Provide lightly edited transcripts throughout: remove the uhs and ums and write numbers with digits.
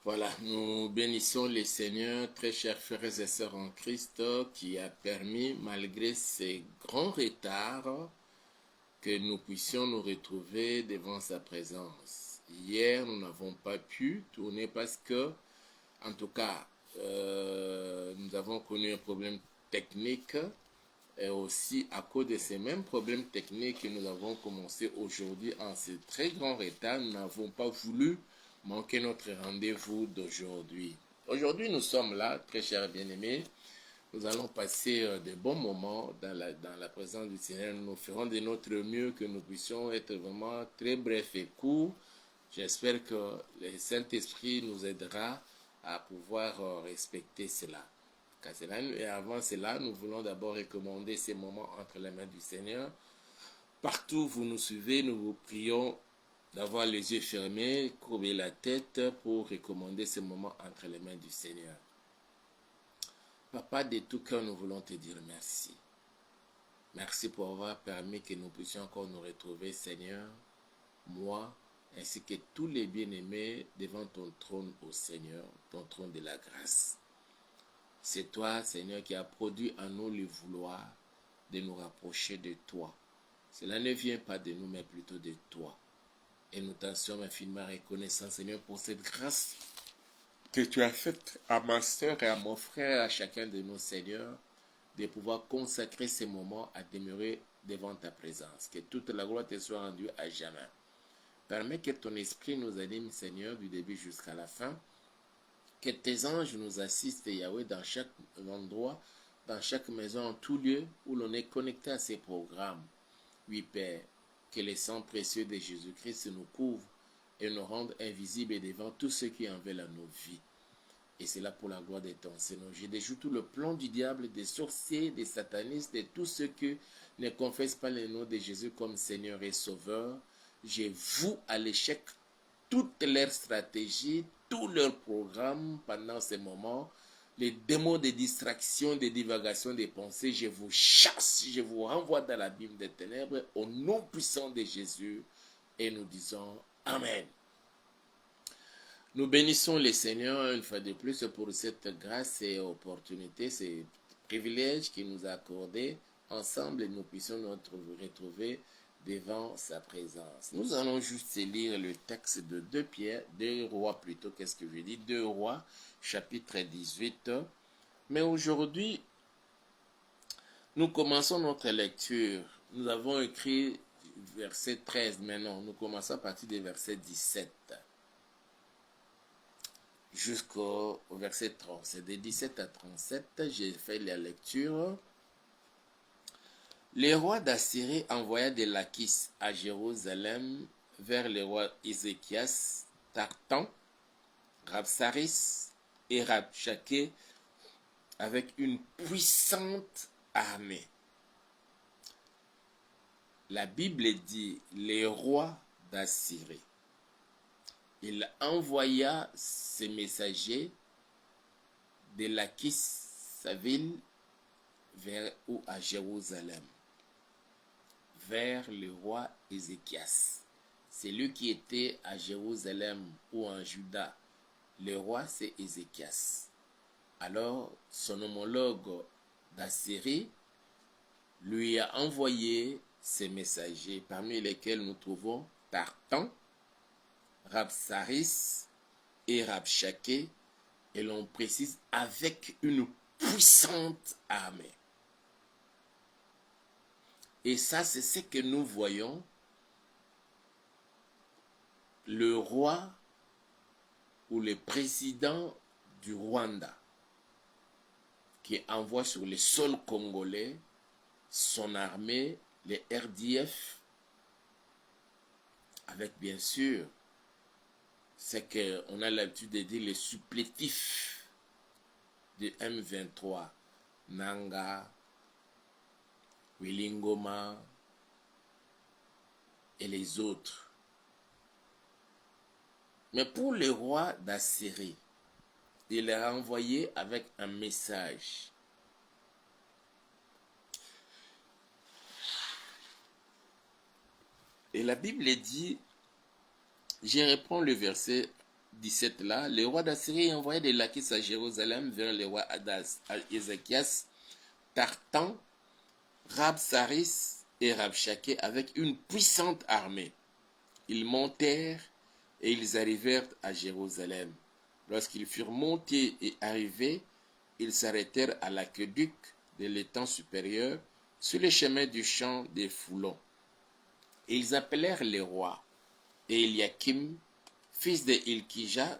Voilà, nous bénissons le Seigneur, très chers frères et sœurs en Christ, qui a permis, malgré ces grands retards, que nous puissions nous retrouver devant sa présence. Hier, nous n'avons pas pu tourner parce que, en tout cas, nous avons connu un problème technique et aussi à cause de ces mêmes problèmes techniques que nous avons commencé aujourd'hui en ce très grand retard, nous n'avons pas voulu manquer notre rendez-vous d'aujourd'hui. Aujourd'hui, nous sommes là, très chers bien-aimés. Nous allons passer de bons moments dans la présence du Seigneur. Nous ferons de notre mieux que nous puissions être vraiment très brefs et courts. J'espère que le Saint-Esprit nous aidera à pouvoir respecter cela. Et avant cela, nous voulons d'abord recommander ces moments entre les mains du Seigneur. Partout où vous nous suivez, nous vous prions d'avoir les yeux fermés, courber la tête pour recommander ces moments entre les mains du Seigneur. Papa, de tout cœur, nous voulons te dire merci. Merci pour avoir permis que nous puissions encore nous retrouver, Seigneur, moi, ainsi que tous les bien-aimés devant ton trône, ô Seigneur, ton trône de la grâce. C'est toi, Seigneur, qui as produit en nous le vouloir de nous rapprocher de toi. Cela ne vient pas de nous, mais plutôt de toi. Et nous t'en sommes infiniment reconnaissants, Seigneur, pour cette grâce que tu as faite à ma soeur et à mon frère, à chacun de nous, Seigneur, de pouvoir consacrer ces moments à demeurer devant ta présence. Que toute la gloire te soit rendue à jamais. Permets que ton esprit nous anime, Seigneur, du début jusqu'à la fin. Que tes anges nous assistent, Yahweh, dans chaque endroit, dans chaque maison, en tout lieu où l'on est connecté à ces programmes. Oui, Père, que le sang précieux de Jésus-Christ nous couvre et nous rende invisibles devant tous ceux qui en veulent à nos vies. Et c'est là pour la gloire de ton Seigneur. Je déjoue tout le plan du diable, des sorciers, des satanistes, de tous ceux qui ne confessent pas le nom de Jésus comme Seigneur et Sauveur. Je voue à l'échec toutes leurs stratégies, tous leurs programmes pendant ces moments. Les démons de distraction, de divagation des pensées, je vous chasse, je vous renvoie dans l'abîme des ténèbres au nom puissant de Jésus. Et nous disons Amen. Nous bénissons le Seigneur une fois de plus pour cette grâce et opportunité, ces privilèges qu'il nous a accordés. Ensemble, nous puissions nous retrouver devant sa présence. Nous allons juste lire le texte de 2 Rois plutôt, qu'est-ce que je dis 2 Rois, chapitre 18. Mais aujourd'hui, nous commençons notre lecture. Nous avons écrit verset 13, mais non, nous commençons à partir du verset 17. Jusqu'au verset 30. C'est de 17 à 37, j'ai fait la lecture. Le roi d'Assyrie envoya des Lachis à Jérusalem vers le roi Ézéchias, Tartan, Rabsaris et Rabshakeh avec une puissante armée. La Bible dit les rois d'Assyrie. Il envoya ses messagers de Lachis, sa ville, vers ou à Jérusalem, vers le roi Ézéchias. C'est lui qui était à Jérusalem ou en Juda. Le roi, c'est Ézéchias. Alors, son homologue d'Assyrie lui a envoyé ses messagers, parmi lesquels nous trouvons Tartan, Rabsaris et Rabshakeh, et l'on précise avec une puissante armée. Et ça, c'est ce que nous voyons. Le roi ou le président du Rwanda qui envoie sur le sol congolais son armée, les RDF, avec bien sûr ce qu'on a l'habitude de dire les supplétifs de M23, Nanga, Wilingoma et les autres. Mais pour le roi d'Assyrie, il est envoyé avec un message. Et la Bible dit, je reprends le verset 17 là, le roi d'Assyrie envoyait des laquais à Jérusalem vers le roi Ézéchias, Tartan, Rabsaris et Rabshakeh avec une puissante armée. Ils montèrent et ils arrivèrent à Jérusalem. Lorsqu'ils furent montés et arrivés, ils s'arrêtèrent à l'aqueduc de l'étang supérieur sur le chemin du champ des Foulons. Et ils appelèrent les rois. Et Eliakim, fils de Hilkija,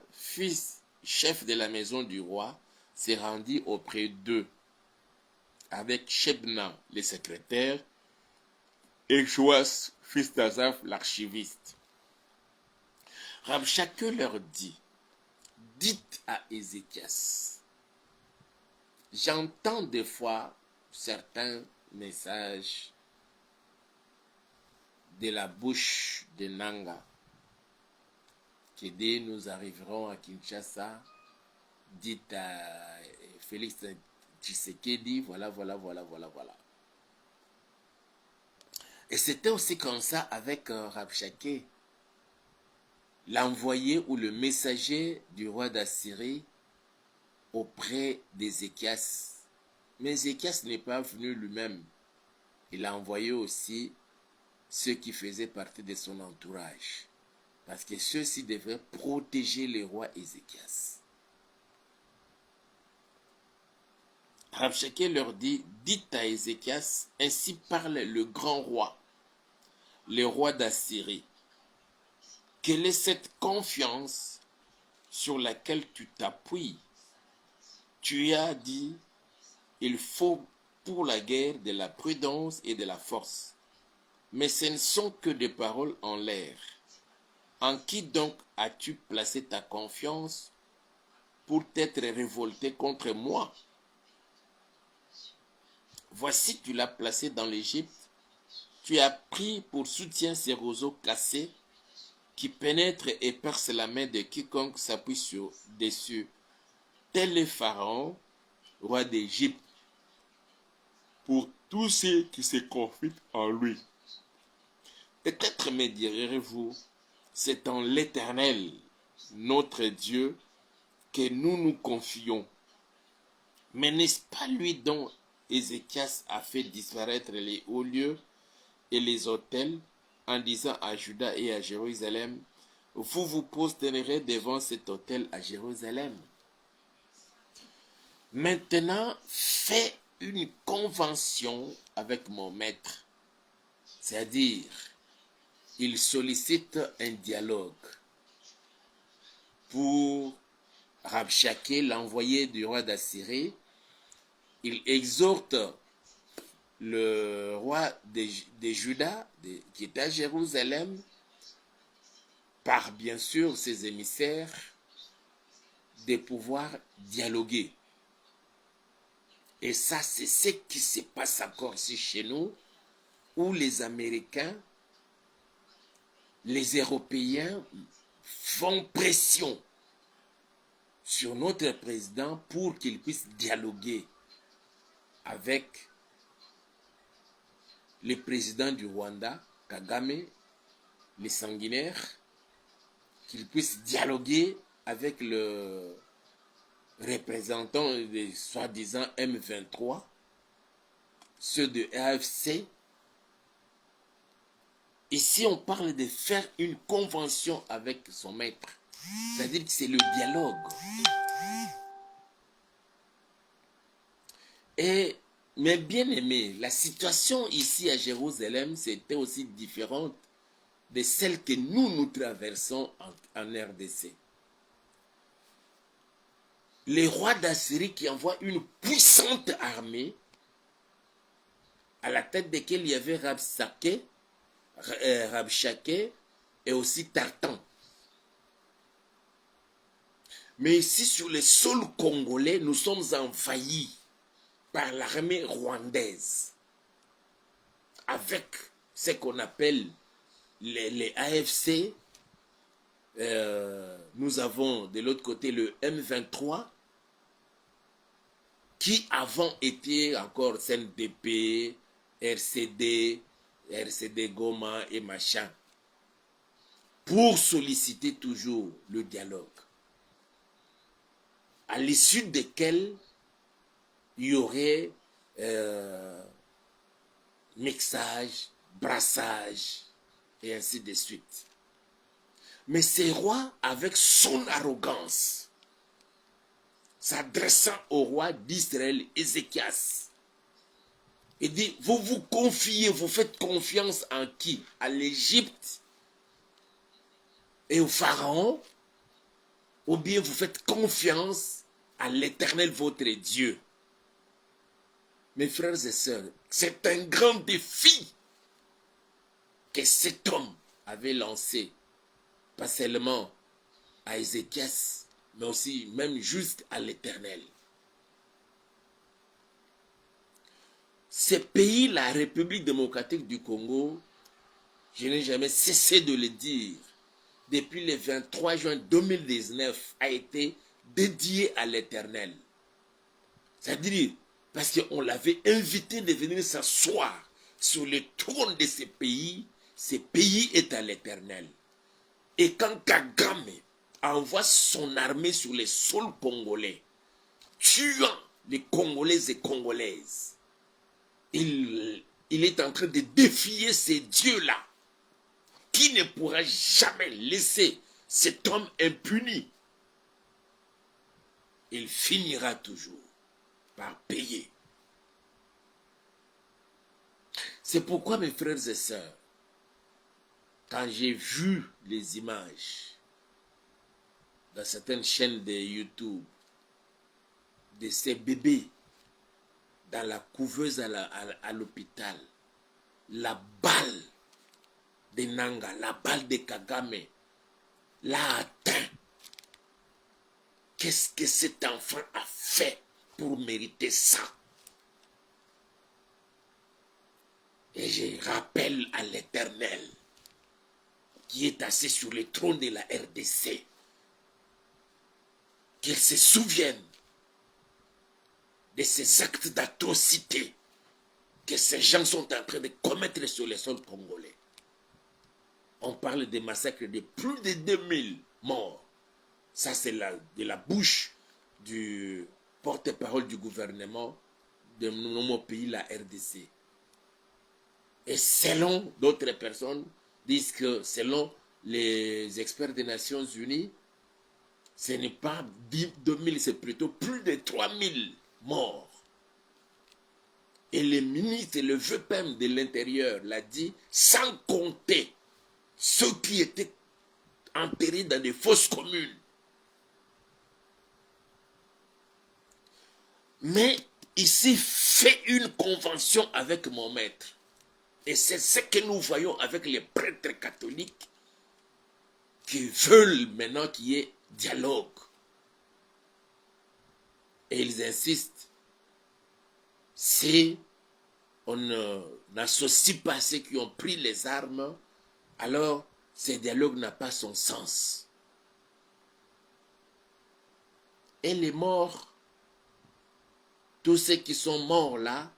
chef de la maison du roi, se rendit auprès d'eux, avec Shebna, le secrétaire, et Joas, fils d'Azaph, l'archiviste. Rabshakeh leur dit, dites à Ézéchias, j'entends des fois certains messages de la bouche de Nanga, qui dit nous arriverons à Kinshasa, dites à Félix Tshisekedi, voilà. Et c'était aussi comme ça avec Rabshakeh, l'envoyé ou le messager du roi d'Assyrie auprès d'Ézéchias. Mais Ézéchias n'est pas venu lui-même. Il a envoyé aussi ceux qui faisaient partie de son entourage. Parce que ceux-ci devaient protéger le roi Ézéchias. Rabshakeh leur dit, dites à Ézéchias, ainsi parle le grand roi, le roi d'Assyrie. Quelle est cette confiance sur laquelle tu t'appuies? Tu as dit, il faut pour la guerre de la prudence et de la force. Mais ce ne sont que des paroles en l'air. En qui donc as-tu placé ta confiance pour t'être révolté contre moi? Voici, tu l'as placé dans l'Égypte. Tu as pris pour soutien ces roseaux cassés qui pénètrent et percent la main de quiconque s'appuie dessus. Tel est Pharaon, roi d'Égypte, pour tous ceux qui se confient en lui. Peut-être me direz-vous, c'est en l'Éternel, notre Dieu, que nous nous confions. Mais n'est-ce pas lui dont Ézéchias a fait disparaître les hauts lieux et les autels, en disant à Juda et à Jérusalem, vous vous prosternerez devant cet autel à Jérusalem. Maintenant, fais une convention avec mon maître. C'est-à-dire, il sollicite un dialogue pour Rabshakeh, l'envoyé du roi d'Assyrie. Il exhorte le roi de Juda, qui est à Jérusalem, par bien sûr ses émissaires, de pouvoir dialoguer. Et ça, c'est ce qui se passe encore ici chez nous, où les Américains, les Européens font pression sur notre président pour qu'il puisse dialoguer avec le président du Rwanda, Kagame, les sanguinaires, qu'il puisse dialoguer avec le représentant des soi-disant M23, ceux de AFC. Ici, on parle de faire une convention avec son maître. C'est-à-dire que c'est le dialogue. Mais bien aimé, la situation ici à Jérusalem, c'était aussi différente de celle que nous traversons en RDC. Le roi d'Assyrie qui envoie une puissante armée, à la tête de laquelle il y avait Rabshakeh et aussi Tartan. Mais ici, sur le sol congolais, nous sommes envahis par l'armée rwandaise, avec ce qu'on appelle les AFC. Nous avons de l'autre côté le M23, qui avant était encore CNDP, RCD Goma et machin, pour solliciter toujours le dialogue. à l'issue desquels il y aurait mixage, brassage, et ainsi de suite. Mais ce roi, avec son arrogance, s'adressant au roi d'Israël, Ézéchias, il dit, vous vous confiez, vous faites confiance en qui? À l'Égypte et au Pharaon? Ou bien vous faites confiance à l'Éternel, votre Dieu? Mes frères et sœurs, c'est un grand défi que cet homme avait lancé, pas seulement à Ézéchias, mais aussi même juste à l'Éternel. Ce pays, la République démocratique du Congo, je n'ai jamais cessé de le dire, depuis le 23 juin 2019, a été dédié à l'Éternel. C'est-à-dire, parce qu'on l'avait invité de venir s'asseoir sur le trône de ce pays est à l'Éternel. Et quand Kagame envoie son armée sur les sols congolais, tuant les Congolais et Congolaises, il est en train de défier ces dieux-là, qui ne pourra jamais laisser cet homme impuni. Il finira toujours par payer. C'est pourquoi, mes frères et sœurs, quand j'ai vu les images dans certaines chaînes de YouTube de ces bébés dans la couveuse à l'hôpital, la balle de Nanga, la balle de Kagame l'a atteint. Qu'est-ce que cet enfant a fait pour mériter ça? Et je rappelle à l'Éternel qui est assis sur le trône de la RDC qu'il se souvienne de ces actes d'atrocité que ces gens sont en train de commettre sur les sols congolais. On parle de massacres de plus de 2000 morts. Ça, c'est de la bouche du porte-parole du gouvernement de mon pays, la RDC. Et selon d'autres personnes, disent que selon les experts des Nations Unies, ce n'est pas 2000, c'est plutôt plus de 3000 morts. Et le ministre, le VPM de l'Intérieur l'a dit, sans compter ceux qui étaient enterrés dans des fosses communes. Mais ici, fait une convention avec mon maître. Et c'est ce que nous voyons avec les prêtres catholiques qui veulent maintenant qu'il y ait dialogue. Et ils insistent, si on n'associe pas ceux qui ont pris les armes, alors ce dialogue n'a pas son sens. Et les morts, tous ceux qui sont morts là,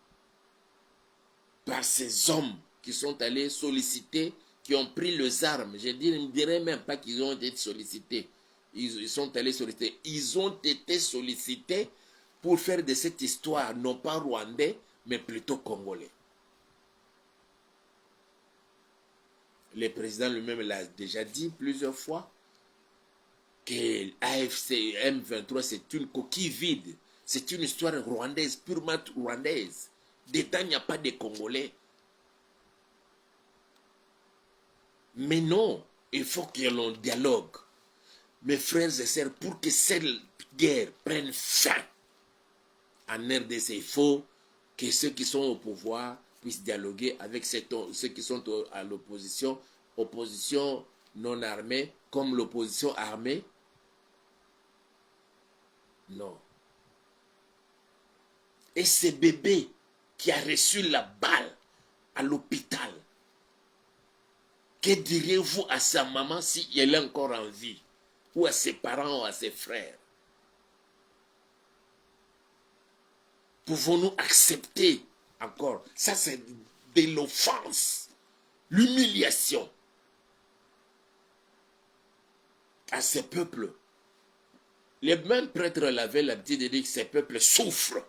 par ces hommes qui sont allés solliciter, qui ont pris les armes, je ne dirais même pas qu'ils ont été sollicités, ils sont allés solliciter, ils ont été sollicités pour faire de cette histoire, non pas rwandais, mais plutôt congolais. Le président lui-même l'a déjà dit plusieurs fois que l'AFC M23 c'est une coquille vide, c'est une histoire rwandaise, purement rwandaise. Dedans, il n'y a pas de Congolais. Mais non, il faut qu'il y ait un dialogue. Mes frères et sœurs, pour que cette guerre prenne fin en RDC, il faut que ceux qui sont au pouvoir puissent dialoguer avec ceux qui sont à l'opposition, opposition non armée, comme l'opposition armée. Non. Et ce bébé qui a reçu la balle à l'hôpital, que direz-vous à sa maman si elle est encore en vie? Ou à ses parents ou à ses frères? Pouvons-nous accepter encore? Ça, c'est de l'offense, l'humiliation à ces peuples. Les mêmes prêtres avaient l'habitude de dire que ces peuples souffrent.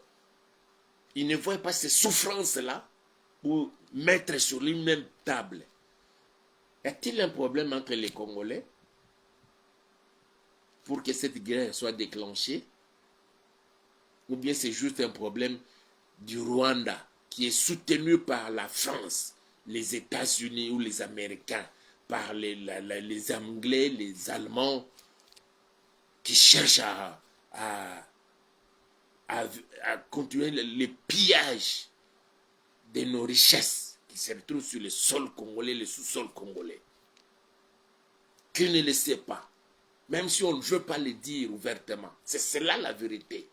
Ils ne voient pas ces souffrances-là pour mettre sur une même table. Y a-t-il un problème entre les Congolais pour que cette guerre soit déclenchée? Ou bien c'est juste un problème du Rwanda qui est soutenu par la France, les États-Unis ou les Américains, par les Anglais, les Allemands, qui cherchent à continuer les pillages de nos richesses qui se retrouvent sur le sol congolais, le sous-sol congolais. Qui ne le sait pas, même si on ne veut pas le dire ouvertement. C'est cela la vérité.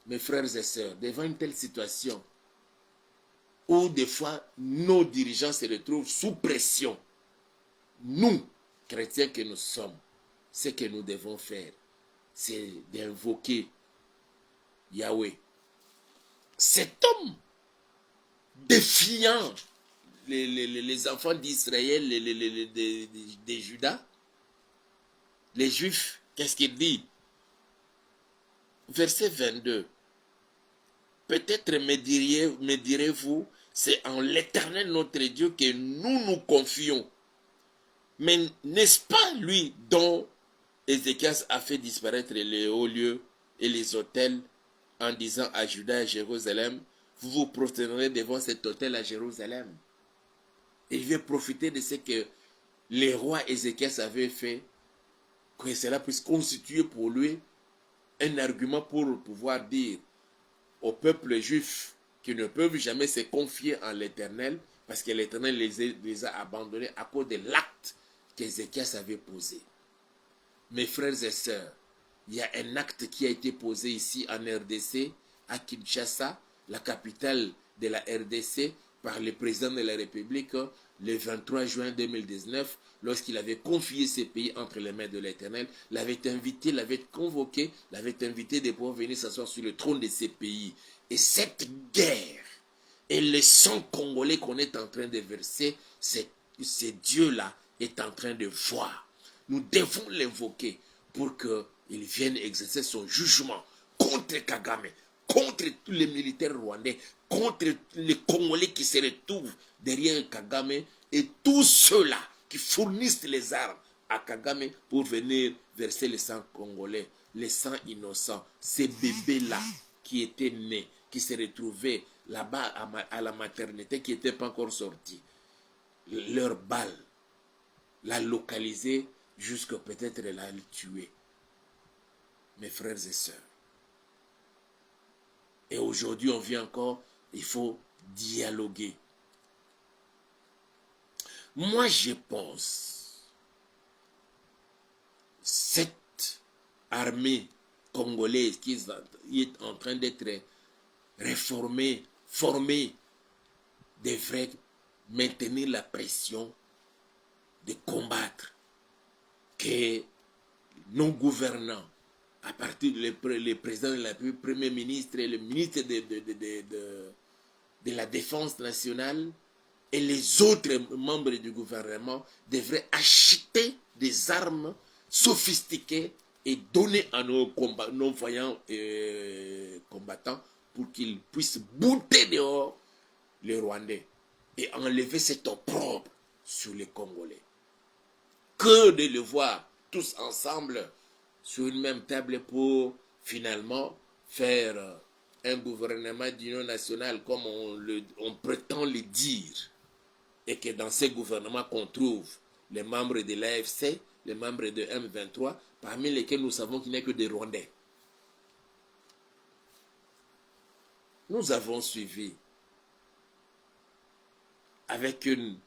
Mes frères et sœurs, devant une telle situation, où des fois nos dirigeants se retrouvent sous pression, nous, chrétiens que nous sommes, ce que nous devons faire, c'est d'invoquer Yahweh. Cet homme défiant les enfants d'Israël, des Judas, les Juifs, qu'est-ce qu'il dit? Verset 22. Peut-être me direz-vous, c'est en l'Éternel notre Dieu que nous nous confions. Mais n'est-ce pas lui dont Ézéchias a fait disparaître les hauts lieux et les autels en disant à Juda et Jérusalem, vous vous prosternerez devant cet autel à Jérusalem. Et il veut profiter de ce que les rois Ézéchias avaient fait, que cela puisse constituer pour lui un argument pour pouvoir dire au peuple juif qui ne peuvent jamais se confier en l'Éternel parce que l'Éternel les a abandonnés à cause de l'acte qu'Ézéchias avait posé. Mes frères et sœurs, il y a un acte qui a été posé ici en RDC, à Kinshasa, la capitale de la RDC, par le président de la République le 23 juin 2019, lorsqu'il avait confié ces pays entre les mains de l'Éternel, l'avait invité, l'avait convoqué, l'avait invité de pouvoir venir s'asseoir sur le trône de ces pays. Et cette guerre et le sang congolais qu'on est en train de verser, c'est Dieu-là est en train de voir. Nous devons l'invoquer pour qu'il vienne exercer son jugement contre Kagame, contre tous les militaires rwandais, contre les Congolais qui se retrouvent derrière Kagame et tous ceux-là qui fournissent les armes à Kagame pour venir verser le sang congolais, le sang innocent, ces bébés-là qui étaient nés, qui se retrouvaient là-bas à la maternité, qui n'étaient pas encore sortis. Leur balle l'a localisé jusqu'à peut-être la tuer. Mes frères et sœurs. Et aujourd'hui, on vient encore, il faut dialoguer. Moi, je pense, cette armée congolaise qui est en train d'être réformée, formée, devrait maintenir la pression de combattre que nos gouvernants, à partir du président de la République, le Premier ministre et le ministre de la Défense nationale et les autres membres du gouvernement devraient acheter des armes sophistiquées et donner à nos voyants combattants pour qu'ils puissent bouter dehors les Rwandais et enlever cet opprobre sur les Congolais. Que de le voir tous ensemble sur une même table pour finalement faire un gouvernement d'union nationale comme on prétend le dire, et que dans ces gouvernements qu'on trouve les membres de l'AFC, les membres de M23, parmi lesquels nous savons qu'il n'y a que des Rwandais. Nous avons suivi avec une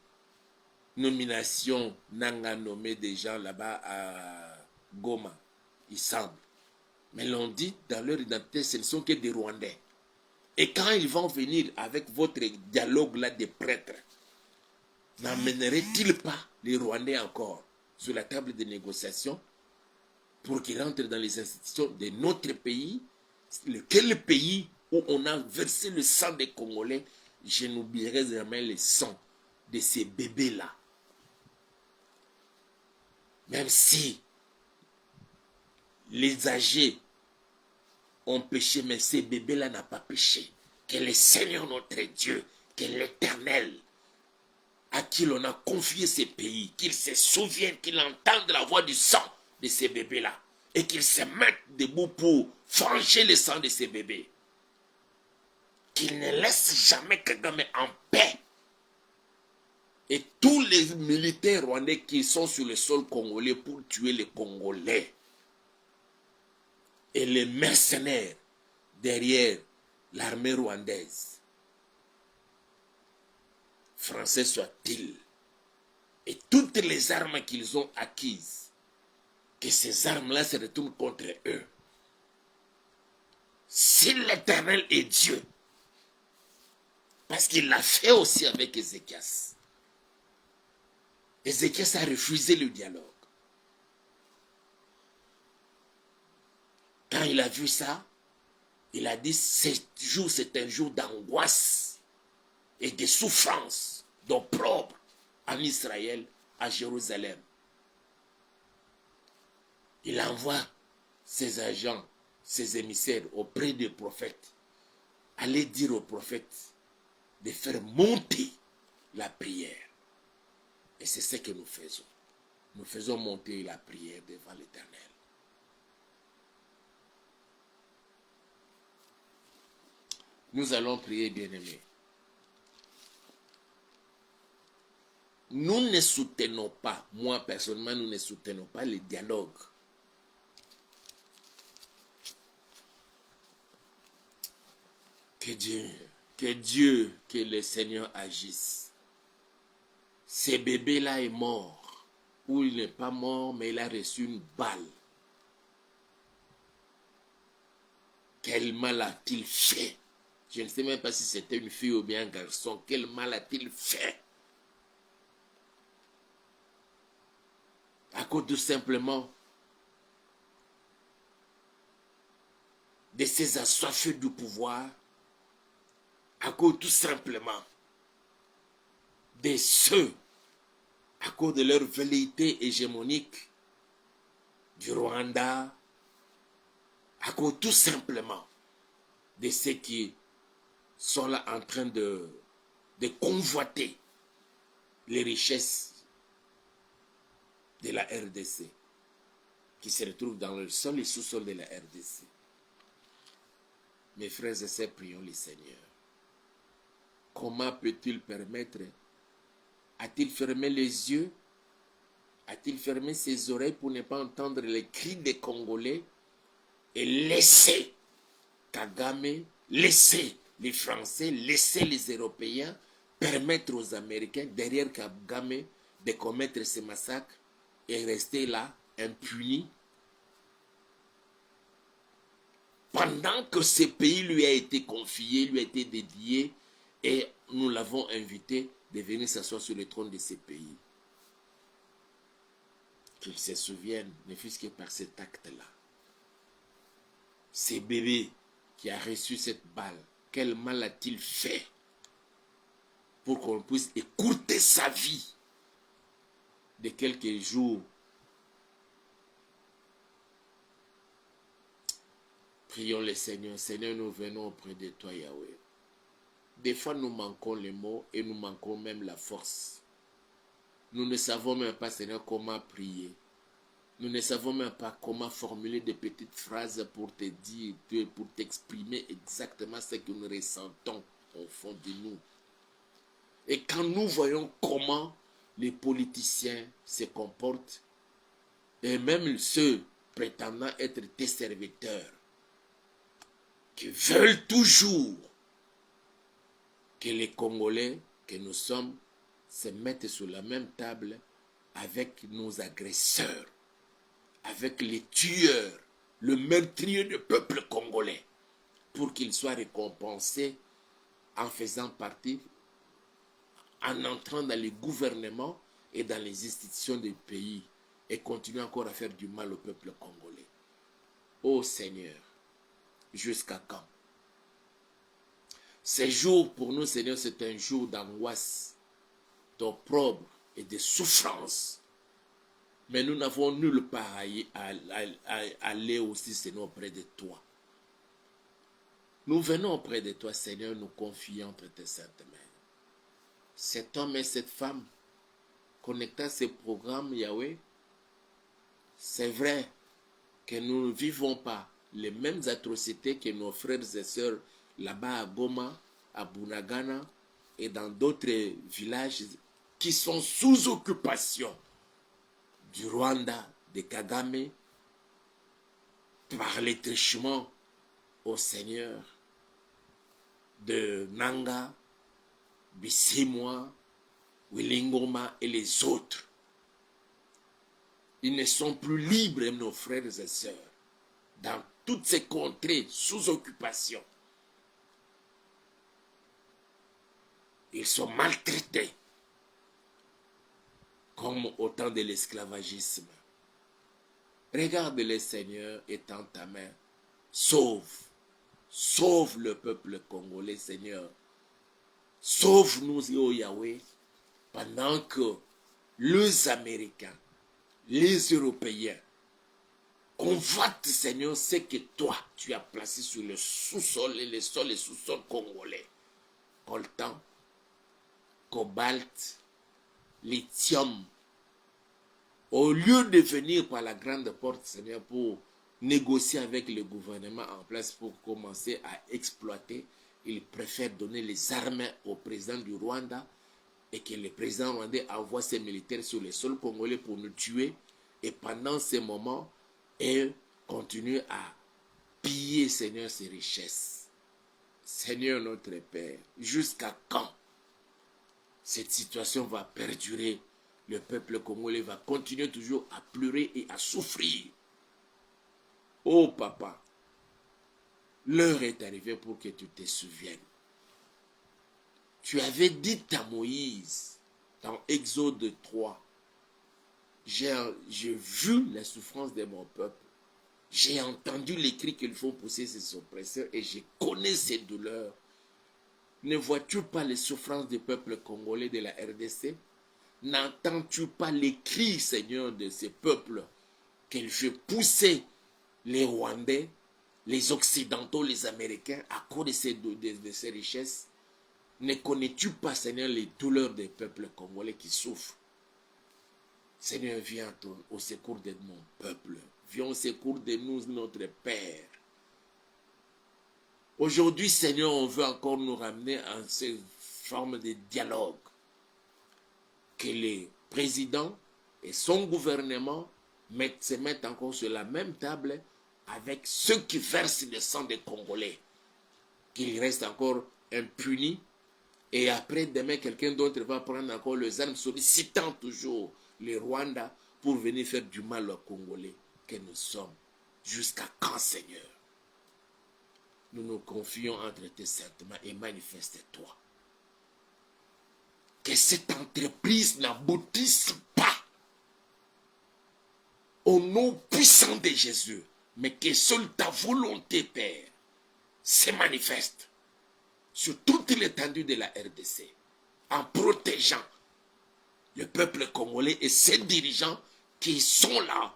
nomination Nanga nommé des gens là-bas à Goma, il semble. Mais l'on dit dans leur identité, ce ne sont que des Rwandais. Et quand ils vont venir avec votre dialogue là des prêtres, n'amènerait-il pas les Rwandais encore sur la table de négociation pour qu'ils rentrent dans les institutions de notre pays? Quel pays où on a versé le sang des Congolais? Je n'oublierai jamais le sang de ces bébés-là. Même si les âgés ont péché, mais ces bébés-là n'ont pas péché. Que le Seigneur notre Dieu, que l'Éternel, à qui l'on a confié ces pays, qu'il se souvienne, qu'il entende la voix du sang de ces bébés-là, et qu'il se mette debout pour franchir le sang de ces bébés. Qu'il ne laisse jamais Kagame en paix. Et tous les militaires rwandais qui sont sur le sol congolais pour tuer les Congolais, et les mercenaires derrière l'armée rwandaise, français soit-il, et toutes les armes qu'ils ont acquises, que ces armes-là se retournent contre eux. Si l'Éternel est Dieu, parce qu'il l'a fait aussi avec Ézéchias. Ézéchias a refusé le dialogue. Quand il a vu ça, il a dit, ce jour c'est un jour d'angoisse et de souffrance, d'opprobre en Israël, à Jérusalem. Il envoie ses agents, ses émissaires auprès des prophètes. Allez dire aux prophètes de faire monter la prière. Et c'est ce que nous faisons. Nous faisons monter la prière devant l'Éternel. Nous allons prier, bien-aimés. Nous ne soutenons pas, moi personnellement, nous ne soutenons pas le dialogue. Que Dieu, que le Seigneur agisse. Ce bébé-là est mort. Ou il n'est pas mort, mais il a reçu une balle. Quel mal a-t-il fait? Je ne sais même pas si c'était une fille ou bien un garçon. Quel mal a-t-il fait? À cause tout simplement de ces assoiffés du pouvoir, à cause tout simplement de ceux, à cause de leur velléité hégémonique du Rwanda, à cause tout simplement de ceux qui sont là en train de convoiter les richesses de la RDC, qui se retrouvent dans le sol et sous-sol de la RDC. Mes frères et sœurs, prions le Seigneur. Comment peut-il permettre? A-t-il fermé les yeux? A-t-il fermé ses oreilles pour ne pas entendre les cris des Congolais et laisser Kagame, laisser les Français, laisser les Européens permettre aux Américains derrière Kagame de commettre ces massacres et rester là impunis pendant que ce pays lui a été confié, lui a été dédié et nous l'avons invité de venir s'asseoir sur le trône de ce pays. Qu'il se souvienne, ne fût-ce que par cet acte-là. Ce bébé qui a reçu cette balle, quel mal a-t-il fait pour qu'on puisse écourter sa vie de quelques jours? Prions le Seigneur. Seigneur, nous venons auprès de toi, Yahweh. Des fois, nous manquons les mots et nous manquons même la force. Nous ne savons même pas, Seigneur, comment prier. Nous ne savons même pas comment formuler des petites phrases pour te dire, pour t'exprimer exactement ce que nous ressentons au fond de nous. Et quand nous voyons comment les politiciens se comportent, et même ceux prétendant être tes serviteurs, qui veulent toujours que les Congolais que nous sommes se mettent sur la même table avec nos agresseurs, avec les tueurs, le meurtrier du peuple congolais, pour qu'ils soient récompensés en faisant partie, en entrant dans les gouvernements et dans les institutions du pays et continuer encore à faire du mal au peuple congolais. Ô Seigneur, jusqu'à quand? Ce jour pour nous, Seigneur, c'est un jour d'angoisse, d'opprobre et de souffrance. Mais nous n'avons nulle part à aller aussi, Seigneur, auprès de toi. Nous venons auprès de toi, Seigneur, nous confions entre tes saintes mains. Cet homme et cette femme, connectés à ce programme, Yahweh, c'est vrai que nous ne vivons pas les mêmes atrocités que nos frères et sœurs là-bas à Goma, à Bunagana et dans d'autres villages qui sont sous occupation du Rwanda, de Kagame, par les trichements au Seigneur de Nanga, Bisimwa, Willingoma et les autres. Ils ne sont plus libres, nos frères et sœurs, dans toutes ces contrées sous occupation. Ils sont maltraités, comme au temps de l'esclavagisme. Regarde-les, Seigneur, étends ta main. Sauve le peuple congolais, Seigneur. Sauve-nous, oh Yahweh, pendant que les Américains, les Européens convoitent, Seigneur, ce que toi, tu as placé sur le sous-sol et les sols et sous-sol congolais. Coltan, cobalt, lithium. Au lieu de venir par la grande porte, Seigneur, pour négocier avec le gouvernement en place pour commencer à exploiter, ils préfèrent donner les armes au président du Rwanda et que le président rwandais envoie ses militaires sur le sol congolais pour nous tuer. Et pendant ces moments, ils continuent à piller, Seigneur, ses richesses. Seigneur notre Père, jusqu'à quand cette situation va perdurer? Le peuple congolais va continuer toujours à pleurer et à souffrir. Oh papa, l'heure est arrivée pour que tu te souviennes. Tu avais dit à Moïse, dans Exode 3, j'ai vu la souffrance de mon peuple. J'ai entendu les cris qu'ils font pousser ses oppresseurs et je connais ces douleurs. Ne vois-tu pas les souffrances du peuple congolais de la RDC? N'entends-tu pas les cris, Seigneur, de ces peuples qu'il fait pousser les Rwandais, les Occidentaux, les Américains à cause de ces richesses? Ne connais-tu pas, Seigneur, les douleurs des peuples congolais qui souffrent? Seigneur, viens au secours de mon peuple. Viens au secours de nous, notre Père. Aujourd'hui, Seigneur, on veut encore nous ramener à cette forme de dialogue. Que les présidents et son gouvernement se mettent encore sur la même table avec ceux qui versent le sang des Congolais. Qu'ils restent encore impunis. Et après, demain, quelqu'un d'autre va prendre encore les armes, sollicitant toujours les Rwandais pour venir faire du mal aux Congolais que nous sommes. Jusqu'à quand, Seigneur? Nous nous confions entre tes saintes mains et manifeste-toi. Que cette entreprise n'aboutisse pas au nom puissant de Jésus, mais que seule ta volonté, Père, se manifeste sur toute l'étendue de la RDC, en protégeant le peuple congolais et ses dirigeants qui sont là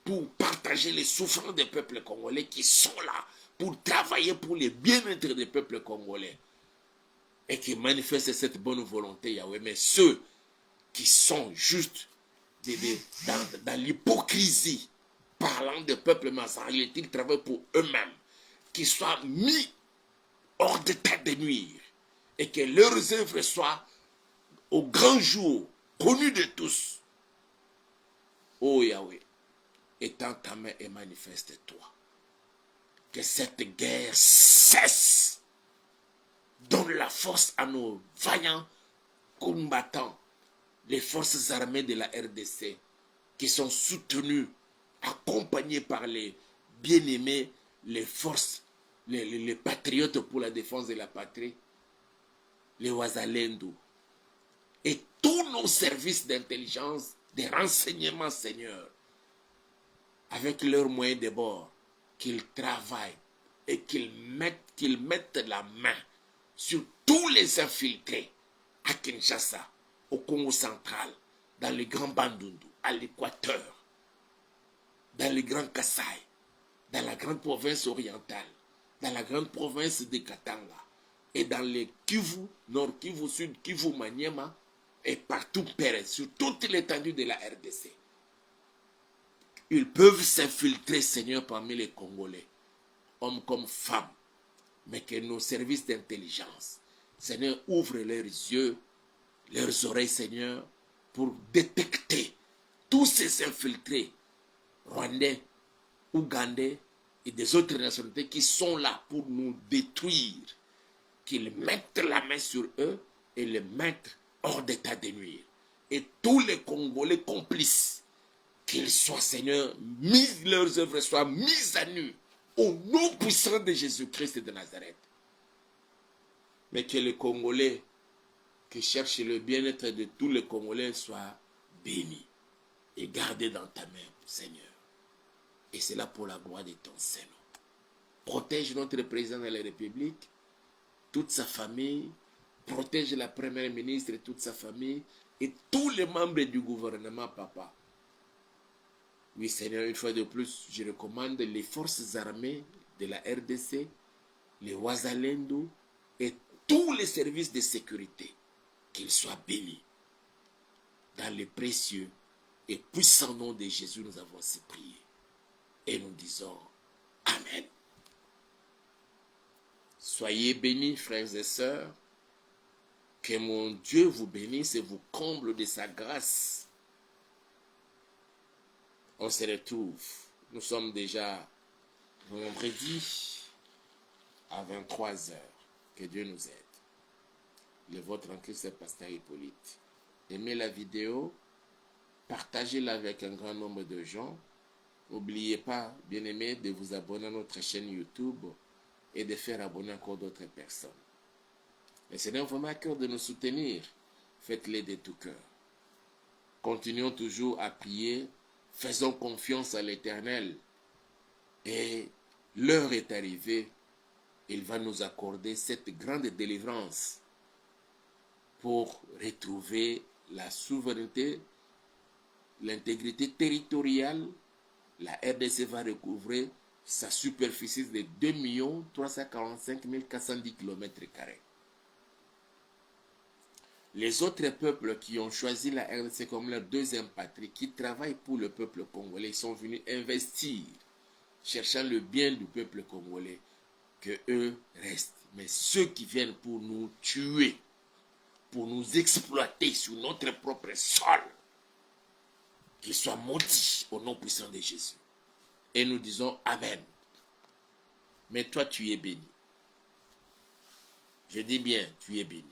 pour partager les souffrances des peuples congolais, qui sont là pour travailler pour le bien-être des peuples congolais et qui manifestent cette bonne volonté, Yahweh. Mais ceux qui sont juste dans l'hypocrisie, parlant de peuple, mais en réalité, ils travaillent pour eux-mêmes, qui soient mis hors d'état de nuire et que leurs œuvres soient au grand jour, connues de tous. Oh Yahweh, étends ta main et manifeste-toi. Que cette guerre cesse. Donne la force à nos vaillants combattants, les forces armées de la RDC, qui sont soutenus, accompagnés par les bien-aimés, les forces, les patriotes pour la défense de la patrie, les Wazalendo, et tous nos services d'intelligence, de renseignement, Seigneur, avec leurs moyens de bord, qu'ils travaillent et qu'ils mettent la main sur tous les infiltrés à Kinshasa, au Congo central, dans le Grand Bandundu, à l'Équateur, dans le Grand Kasaï, dans la grande province orientale, dans la grande province de Katanga, et dans les Kivu, Nord Kivu, Sud Kivu, Maniema, et partout, Père, sur toute l'étendue de la RDC. Ils peuvent s'infiltrer, Seigneur, parmi les Congolais, hommes comme femmes, mais que nos services d'intelligence, Seigneur, ouvrent leurs yeux, leurs oreilles, Seigneur, pour détecter tous ces infiltrés, rwandais, ougandais et des autres nationalités qui sont là pour nous détruire, qu'ils mettent la main sur eux et les mettent hors d'état de nuire. Et tous les Congolais complices, qu'ils soient, Seigneur, leurs œuvres soient mises à nu au nom puissant de Jésus-Christ de Nazareth. Mais que les Congolais qui cherchent le bien-être de tous les Congolais soient bénis et gardés dans ta main, Seigneur. Et c'est là pour la gloire de ton Saint-Nom. Protège notre président de la République, toute sa famille, protège la première ministre et toute sa famille, et tous les membres du gouvernement, Papa. Oui, Seigneur, une fois de plus, je recommande les forces armées de la RDC, les Wazalendo et tous les services de sécurité, qu'ils soient bénis. Dans le précieux et puissant nom de Jésus, nous avons ainsi prié. Et nous disons Amen. Soyez bénis, frères et sœurs. Que mon Dieu vous bénisse et vous comble de sa grâce. On se retrouve. Nous sommes déjà vendredi à 23h. Que Dieu nous aide. Le vôtre en Christ est Pasteur Hippolyte. Aimez la vidéo. Partagez-la avec un grand nombre de gens. N'oubliez pas, bien-aimés, de vous abonner à notre chaîne YouTube et de faire abonner encore d'autres personnes. Le Seigneur vous met à cœur de nous soutenir. Faites-le de tout cœur. Continuons toujours à prier. Faisons confiance à l'Éternel. Et l'heure est arrivée. Il va nous accorder cette grande délivrance pour retrouver la souveraineté, l'intégrité territoriale. La RDC va recouvrer sa superficie de 2 345 410 km². Les autres peuples qui ont choisi la RDC comme leur deuxième patrie, qui travaillent pour le peuple congolais, sont venus investir, cherchant le bien du peuple congolais, que eux restent. Mais ceux qui viennent pour nous tuer, pour nous exploiter sur notre propre sol, qu'ils soient maudits au nom puissant de Jésus. Et nous disons Amen. Mais toi, tu es béni. Je dis bien, tu es béni.